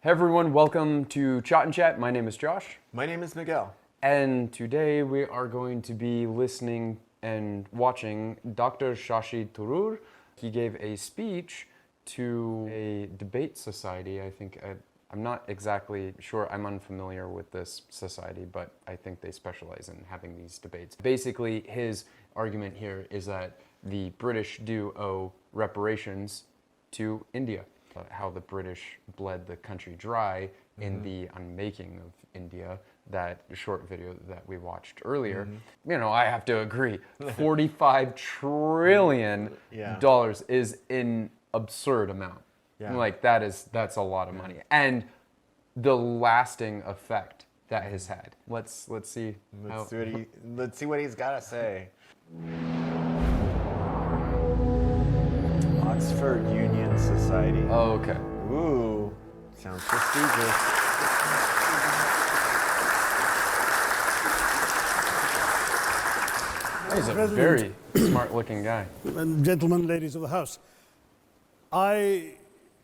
Hey everyone, welcome to ChaatNChat. My name is Josh. My name is Miguel. And today we are going to be listening and watching Dr. Shashi Tharoor. He gave a speech to a debate society. I'm not exactly sure, I'm unfamiliar with this society, but I think they specialize in having these debates. Basically, his argument here is that the British do owe reparations to India. How the British bled the country dry in the unmaking of India, that short video that we watched earlier. You know, I have to agree, $45 trillion is an absurd amount. Like that's a lot of money. And the lasting effect that has had. Let's see. Let's see what he's got to say. Oxford Union Society. Oh, okay. Ooh, sounds prestigious. He's a very smart-looking guy. Gentlemen, ladies of the House,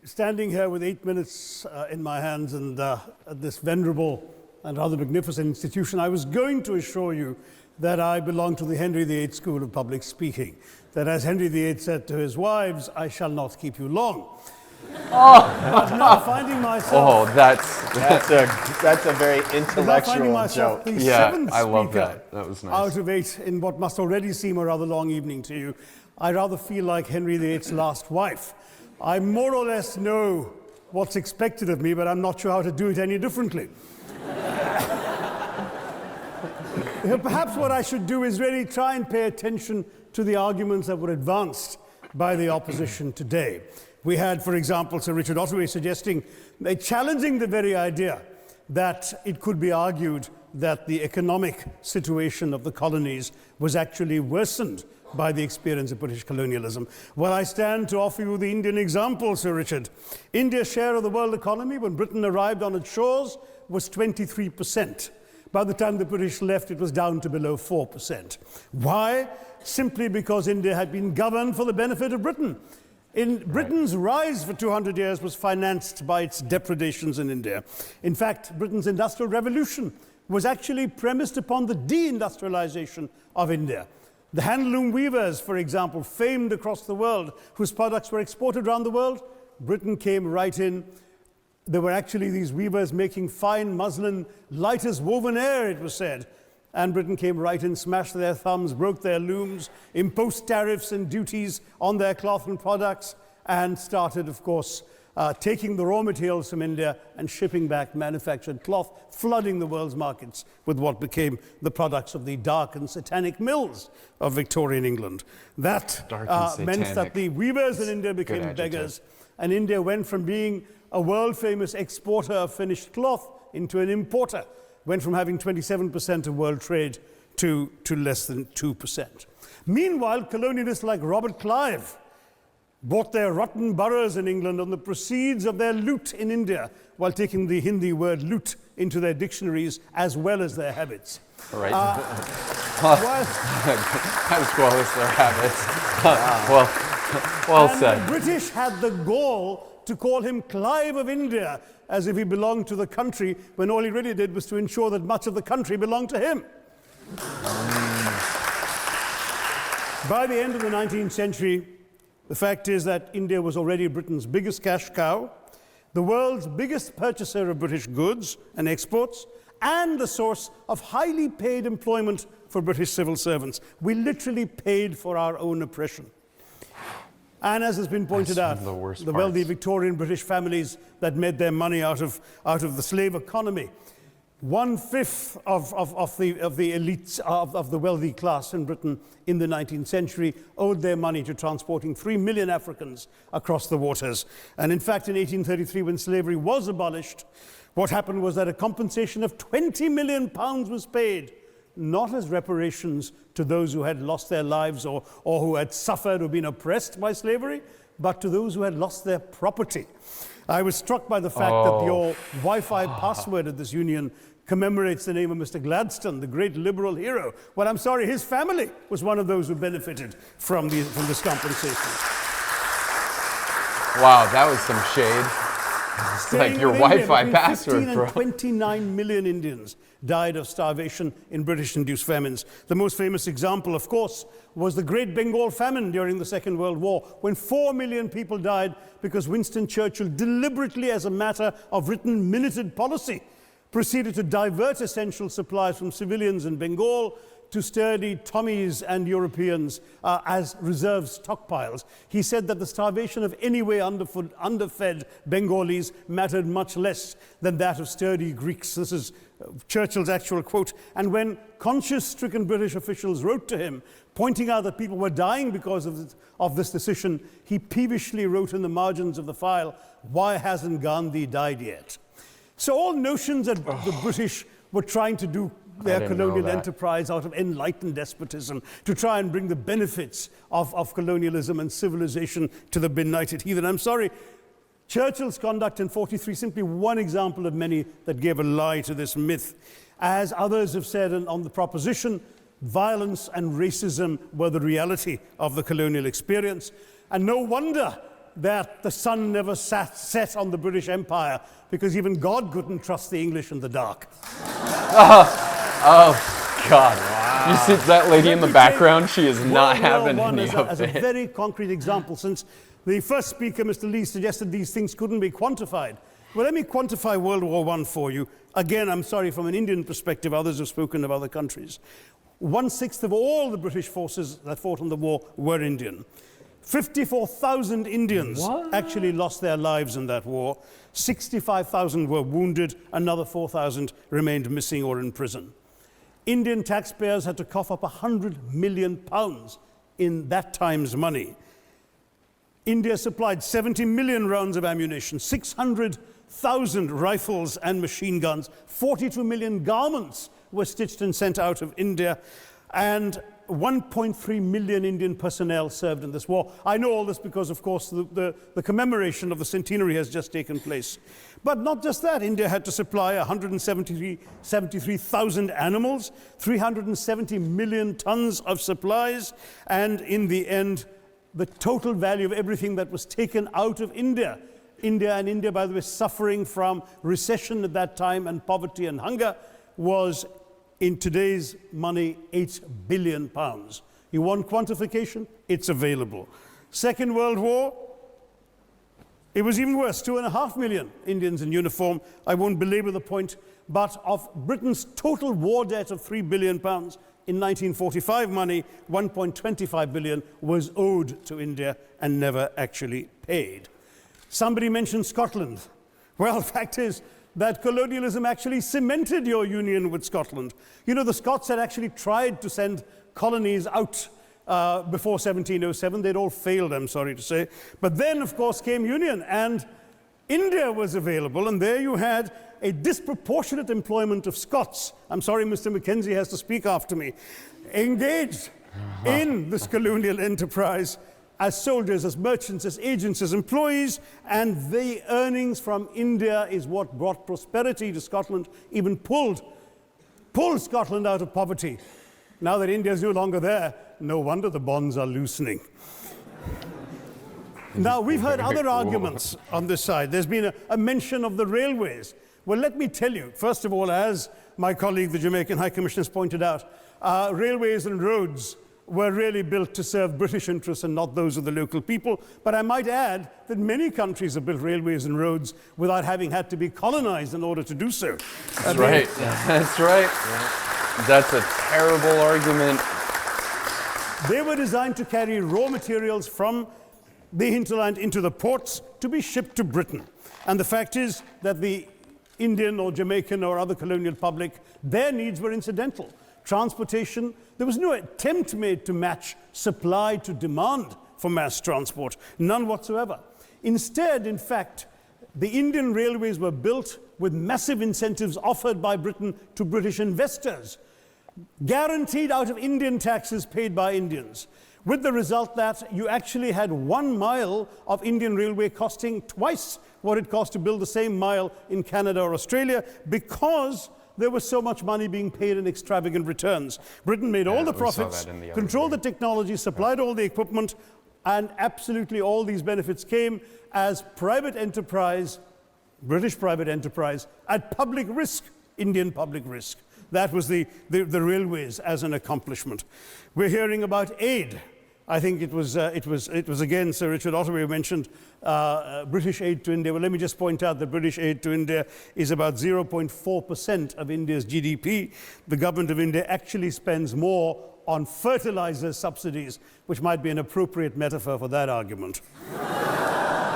standing here with 8 minutes in my hands and at this venerable and rather magnificent institution, I was going to assure you that I belong to the Henry VIII School of Public Speaking. That, as Henry VIII said to his wives, I shall not keep you long. But now finding myself... Oh, that's a very intellectual joke. Yeah, I love that. That was nice. Out of 8 in what must already seem a rather long evening to you, I rather feel like Henry VIII's last wife. I more or less know what's expected of me, but I'm not sure how to do it any differently. Perhaps what I should do is really try and pay attention to the arguments that were advanced by the opposition today. We had, for example, Sir Richard Ottaway challenging the very idea that it could be argued that the economic situation of the colonies was actually worsened by the experience of British colonialism. Well, I stand to offer you the Indian example, Sir Richard. India's share of the world economy when Britain arrived on its shores was 23%. By the time the British left, it was down to below 4%. Why? Simply because India had been governed for the benefit of Britain. Britain's rise for 200 years was financed by its depredations in India. In fact, Britain's industrial revolution was actually premised upon the deindustrialization of India. The handloom weavers, for example, famed across the world, whose products were exported around the world, Britain came right in. There were actually these weavers making fine muslin, light as woven air, it was said. And Britain came right in, smashed their thumbs, broke their looms, imposed tariffs and duties on their cloth and products, and started, of course, taking the raw materials from India and shipping back manufactured cloth, flooding the world's markets with what became the products of the dark and satanic mills of Victorian England. That meant that the weavers in India became beggars, and India went from being a world-famous exporter of finished cloth into an importer, went from having 27% of world trade to less than 2%. Meanwhile, colonialists like Robert Clive bought their rotten boroughs in England on the proceeds of their loot in India, while taking the Hindi word loot into their dictionaries as well as their habits. All right. As well as their habits. Well said. The British had the gall to call him Clive of India, as if he belonged to the country, when all he really did was to ensure that much of the country belonged to him. By the end of the 19th century, the fact is that India was already Britain's biggest cash cow, the world's biggest purchaser of British goods and exports, and the source of highly paid employment for British civil servants. We literally paid for our own oppression. And as has been pointed out, the wealthy Victorian British families that made their money out of the slave economy. 1/5 of the elites of the wealthy class in Britain in the 19th century owed their money to transporting 3 million Africans across the waters. And in fact, in 1833, when slavery was abolished, what happened was that a compensation of £20 million was paid, not as reparations to those who had lost their lives or who had suffered or been oppressed by slavery, but to those who had lost their property. I was struck by the fact that your Wi-Fi password at this union commemorates the name of Mr. Gladstone, the great liberal hero. Well, I'm sorry, his family was one of those who benefited from this compensation. Wow, that was some shade. It's like your Wi-Fi password, 15 bro. and 29 million Indians died of starvation in British-induced famines. The most famous example, of course, was the Great Bengal Famine during the Second World War, when 4 million people died because Winston Churchill deliberately, as a matter of written minuted policy, proceeded to divert essential supplies from civilians in Bengal to sturdy Tommies and Europeans as reserve stockpiles. He said that the starvation of anyway underfed Bengalis mattered much less than that of sturdy Greeks. This is Churchill's actual quote. And when conscience-stricken British officials wrote to him, pointing out that people were dying because of this decision, he peevishly wrote in the margins of the file, "Why hasn't Gandhi died yet?" So all notions that the British were trying to do their colonial enterprise out of enlightened despotism to try and bring the benefits of colonialism and civilization to the benighted heathen. I'm sorry, Churchill's conduct in 43 simply one example of many that gave a lie to this myth. As others have said on the proposition, violence and racism were the reality of the colonial experience. And no wonder that the sun never set on the British Empire, because even God couldn't trust the English in the dark. Oh, God. Wow. You see that lady in the background? She is not having any of as a very concrete example, since the first speaker, Mr. Lee, suggested these things couldn't be quantified. Well, let me quantify World War I for you. Again, I'm sorry, from an Indian perspective, others have spoken of other countries. 1/6 of all the British forces that fought in the war were Indian. 54,000 Indians actually lost their lives in that war. 65,000 were wounded. Another 4,000 remained missing or in prison. Indian taxpayers had to cough up £100 million in that time's money. India supplied 70 million rounds of ammunition, 600,000 rifles and machine guns, 42 million garments were stitched and sent out of India, and 1.3 million Indian personnel served in this war. I know all this because, of course, the commemoration of the centenary has just taken place. But not just that, India had to supply 173,000 animals, 370 million tons of supplies, and in the end, the total value of everything that was taken out of India, India, by the way, suffering from recession at that time and poverty and hunger, was, in today's money, £8 billion. You want quantification? It's available. Second World War, it was even worse, 2.5 million Indians in uniform. I won't belabor the point, but of Britain's total war debt of £3 billion, in 1945 money, 1.25 billion was owed to India and never actually paid. Somebody mentioned Scotland. Well, the fact is that colonialism actually cemented your union with Scotland. You know, the Scots had actually tried to send colonies out before 1707. They'd all failed, I'm sorry to say. But then, of course, came union, and India was available, and there you had a disproportionate employment of Scots. I'm sorry, Mr. Mackenzie has to speak after me. Engaged in this colonial enterprise as soldiers, as merchants, as agents, as employees, and the earnings from India is what brought prosperity to Scotland, even pulled Scotland out of poverty. Now that India is no longer there, no wonder the bonds are loosening. Now, we've heard other arguments on this side. There's been a mention of the railways. Well, let me tell you, first of all, as my colleague, the Jamaican High Commissioner, has pointed out, railways and roads were really built to serve British interests and not those of the local people. But I might add that many countries have built railways and roads without having had to be colonized in order to do so. That's right. That's right. Yeah. That's a terrible argument. They were designed to carry raw materials from the hinterland into the ports to be shipped to Britain. And the fact is that the Indian or Jamaican or other colonial public, their needs were incidental. Transportation, there was no attempt made to match supply to demand for mass transport, none whatsoever. Instead, in fact, the Indian railways were built with massive incentives offered by Britain to British investors, guaranteed out of Indian taxes paid by Indians, with the result that you actually had 1 mile of Indian railway costing twice what it cost to build the same mile in Canada or Australia, because there was so much money being paid in extravagant returns. Britain made all the profits, controlled the technology, supplied all the equipment, and absolutely all these benefits came as private enterprise British private enterprise at public risk, Indian public risk. That was the railways as an accomplishment. We're hearing about aid. I think it was again Sir Richard Ottaway who mentioned British aid to India. Well, let me just point out that British aid to India is about 0.4% of India's GDP. The government of India actually spends more on fertilizer subsidies, which might be an appropriate metaphor for that argument.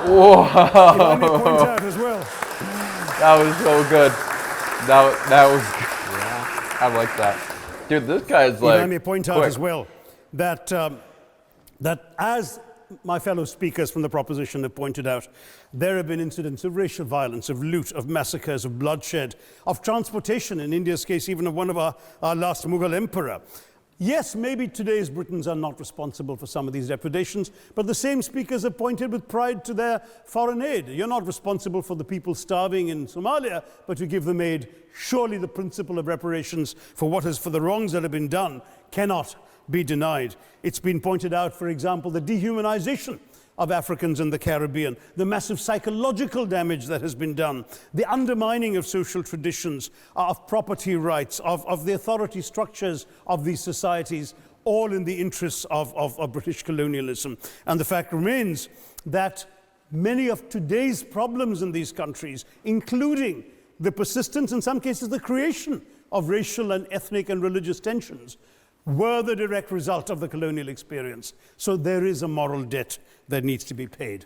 Whoa! If I may point out as well. That was so good. That was. Yeah. I like that, dude. This guy's like. If I may point out as well that that as my fellow speakers from the proposition have pointed out, there have been incidents of racial violence, of loot, of massacres, of bloodshed, of transportation, in India's case, even of one of our last Mughal emperor. Yes, maybe today's Britons are not responsible for some of these depredations, but the same speakers have pointed with pride to their foreign aid. You're not responsible for the people starving in Somalia, but you give them aid. Surely the principle of reparations for the wrongs that have been done cannot be denied. It's been pointed out, for example, the dehumanization of Africans in the Caribbean, the massive psychological damage that has been done, the undermining of social traditions, of property rights, of the authority structures of these societies, all in the interests of British colonialism. And the fact remains that many of today's problems in these countries, including the persistence, in some cases the creation of racial and ethnic and religious tensions, were the direct result of the colonial experience. So there is a moral debt that needs to be paid.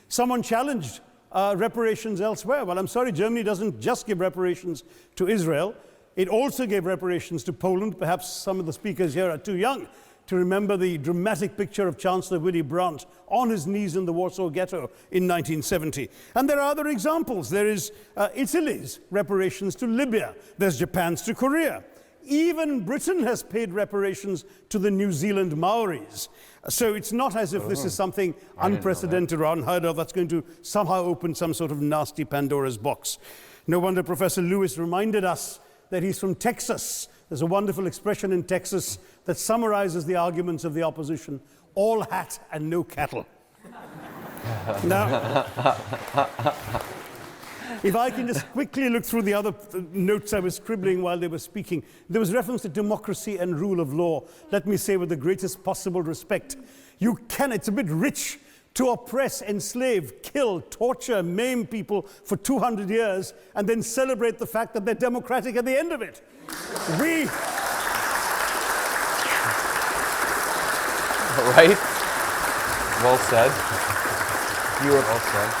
Someone challenged reparations elsewhere. Well, I'm sorry, Germany doesn't just give reparations to Israel. It also gave reparations to Poland. Perhaps some of the speakers here are too young to remember the dramatic picture of Chancellor Willy Brandt on his knees in the Warsaw Ghetto in 1970. And there are other examples. There is Italy's reparations to Libya. There's Japan's to Korea. Even Britain has paid reparations to the New Zealand Maoris. So it's not as if this is something unprecedented or unheard of that's going to somehow open some sort of nasty Pandora's box. No wonder Professor Lewis reminded us that he's from Texas. There's a wonderful expression in Texas that summarizes the arguments of the opposition: all hat and no cattle. Now, if I can just quickly look through the other notes I was scribbling while they were speaking, there was reference to democracy and rule of law. Let me say with the greatest possible respect, it's a bit rich to oppress, enslave, kill, torture, maim people for 200 years and then celebrate the fact that they're democratic at the end of it. Right? Well said. You were well said.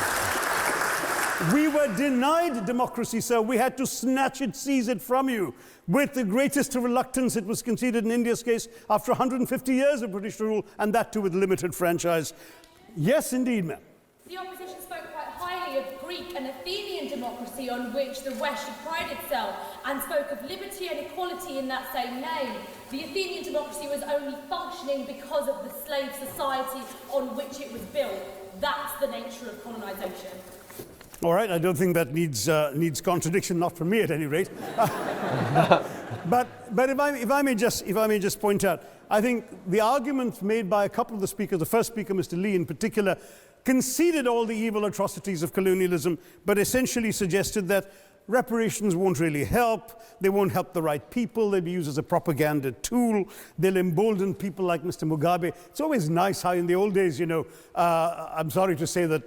We were denied democracy, sir. We had to snatch it, seize it from you. With the greatest reluctance, it was conceded in India's case after 150 years of British rule, and that too with limited franchise. Yes, indeed, ma'am. The opposition spoke quite highly of Greek and Athenian democracy on which the West should pride itself, and spoke of liberty and equality in that same name. The Athenian democracy was only functioning because of the slave society on which it was built. That's the nature of colonisation. All right, I don't think that needs contradiction, not from me at any rate. But if I may just point out, I think the argument made by a couple of the speakers, the first speaker, Mr. Lee in particular, conceded all the evil atrocities of colonialism, but essentially suggested that reparations won't really help. They won't help the right people. They'll be used as a propaganda tool. They'll embolden people like Mr. Mugabe. It's always nice how in the old days, I'm sorry to say that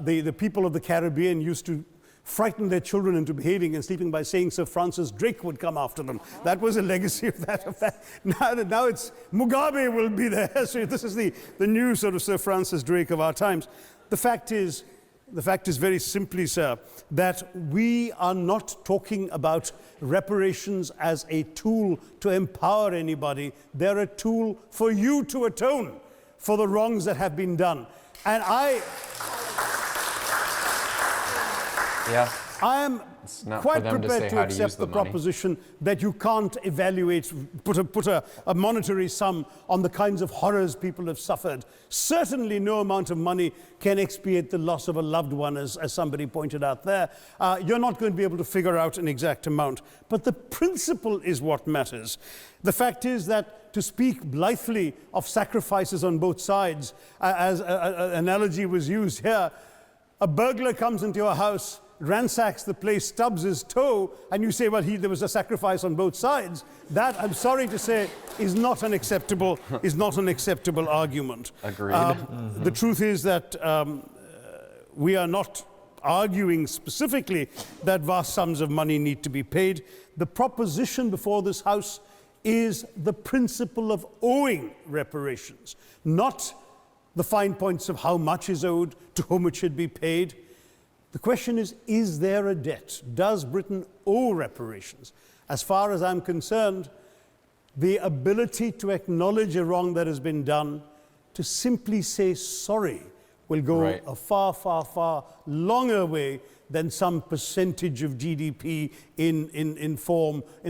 the people of the Caribbean used to frighten their children into behaving and sleeping by saying Sir Francis Drake would come after them. That was a legacy of that. Now it's Mugabe will be there. So this is the new sort of Sir Francis Drake of our times. The fact is very simply, sir, that we are not talking about reparations as a tool to empower anybody. They're a tool for you to atone for the wrongs that have been done. And I am quite prepared to accept the proposition that you can't evaluate, put a monetary sum on the kinds of horrors people have suffered. Certainly no amount of money can expiate the loss of a loved one, as somebody pointed out there. You're not going to be able to figure out an exact amount. But the principle is what matters. The fact is that to speak blithely of sacrifices on both sides, as an analogy was used here, a burglar comes into your house ransacks the place, stubs his toe, and you say, well, there was a sacrifice on both sides. That, I'm sorry to say, is not an acceptable argument. Agreed. The truth is that we are not arguing specifically that vast sums of money need to be paid. The proposition before this House is the principle of owing reparations, not the fine points of how much is owed, to whom it should be paid. The question is there a debt? Does Britain owe reparations? As far as I'm concerned, the ability to acknowledge a wrong that has been done, to simply say sorry, will go a far, far, far longer way than some percentage of GDP in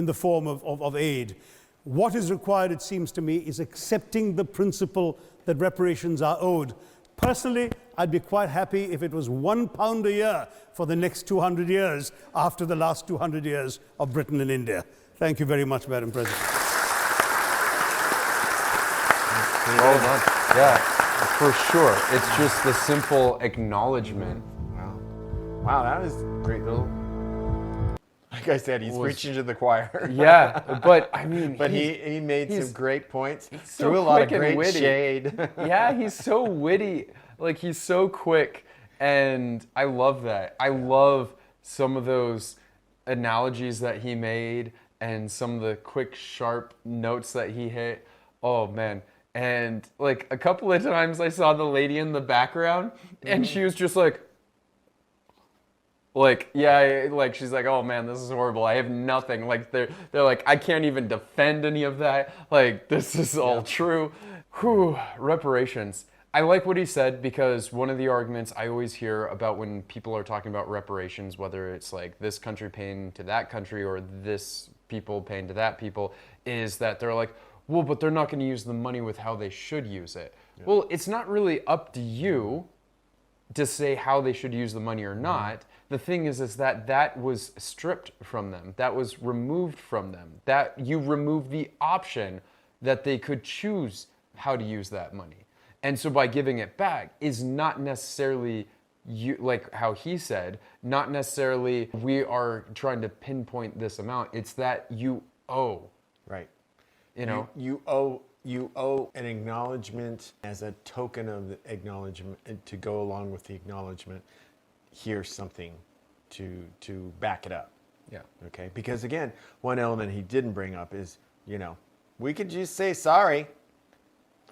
the form of aid. What is required, it seems to me, is accepting the principle that reparations are owed. Personally, I'd be quite happy if it was £1 a year for the next 200 years after the last 200 years of Britain and India. Thank you very much, Madam President. Well done. Yeah, for sure. It's just the simple acknowledgement. Wow, that was great little. Like I said, he's preaching to the choir. Yeah, but I mean, but he made some great points. So threw a lot of quick and great witty. shade. Yeah, he's so witty. Like, he's so quick, and I love that. I love some of those analogies that he made and some of the quick, sharp notes that he hit. Oh man. And like a couple of times I saw the lady in the background and she was just like, yeah, like she's like, oh man, this is horrible. I have nothing. Like they're like, I can't even defend any of that. Like, this is all true. Whew, reparations. I like what he said, because one of the arguments I always hear about when people are talking about reparations, whether it's like this country paying to that country or this people paying to that people, is that they're like, well, but they're not going to use the money with how they should use it. Yeah. Well, it's not really up to you to say how they should use the money or not. The thing is that was stripped from them. That was removed from them. That you removed the option that they could choose how to use that money. And so by giving it back is not necessarily, like how he said, not necessarily we are trying to pinpoint this amount. It's that you owe. Right. You know? You owe an acknowledgement as a token of acknowledgement, to go along with the acknowledgement. Here's something to back it up. Yeah. Okay. Because again, one element he didn't bring up is, we could just say sorry.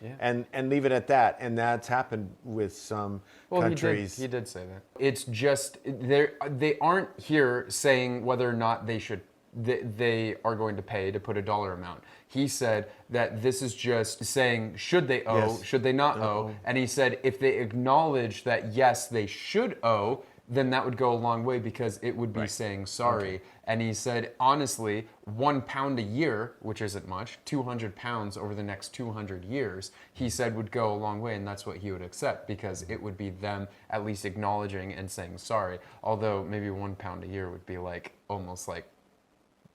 Yeah. And leave it at that. And that's happened with some countries. He did say that. It's just they aren't here saying whether or not they are going to pay to put a dollar amount. He said that this is just saying, should they owe, should they not owe? And he said if they acknowledge that yes, they should owe, then that would go a long way, because it would be saying sorry. Okay. And he said, honestly, £1 a year, which isn't much, 200 pounds over the next 200 years, he said would go a long way, and that's what he would accept, because it would be them at least acknowledging and saying sorry. Although maybe £1 a year would be like almost like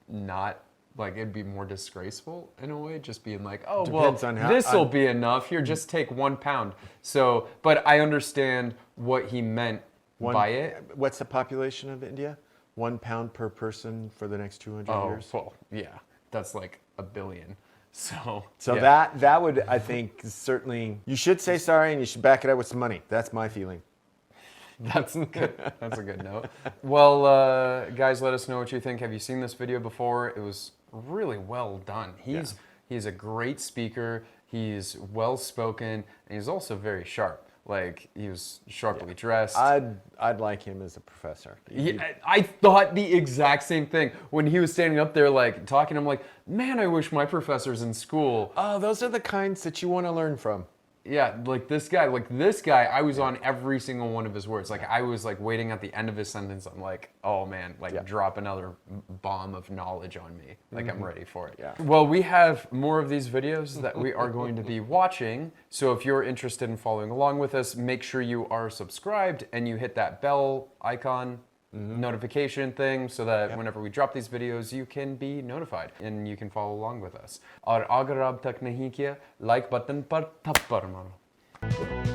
not, like it'd be more disgraceful in a way, just being like, oh, depends well, this will be enough. Here, just take £1. So, but I understand what he meant by it. What's the population of India? £1 per person for the next 200 years? Oh, well, yeah. That's like 1 billion. So yeah. that would, I think, certainly, you should say sorry and you should back it up with some money. That's my feeling. That's good. That's a good note. Well, guys, let us know what you think. Have you seen this video before? It was really well done. He's a great speaker. He's well spoken, and he's also very sharp. Like, he was sharply dressed. I'd like him as a professor. I thought the exact same thing when he was standing up there, like talking. I'm like, man, I wish my professors in school. Oh, those are the kinds that you want to learn from. Yeah, like this guy, I was on every single one of his words. Like, I was like waiting at the end of his sentence. I'm like, oh man, like drop another bomb of knowledge on me. Like, I'm ready for it. Yeah. Well, we have more of these videos that we are going to be watching. So if you're interested in following along with us, make sure you are subscribed and you hit that bell icon notification thing, so that whenever we drop these videos, you can be notified and you can follow along with us. और अगर अब तक नहीं किया, like button पर थप्पड़ मारो.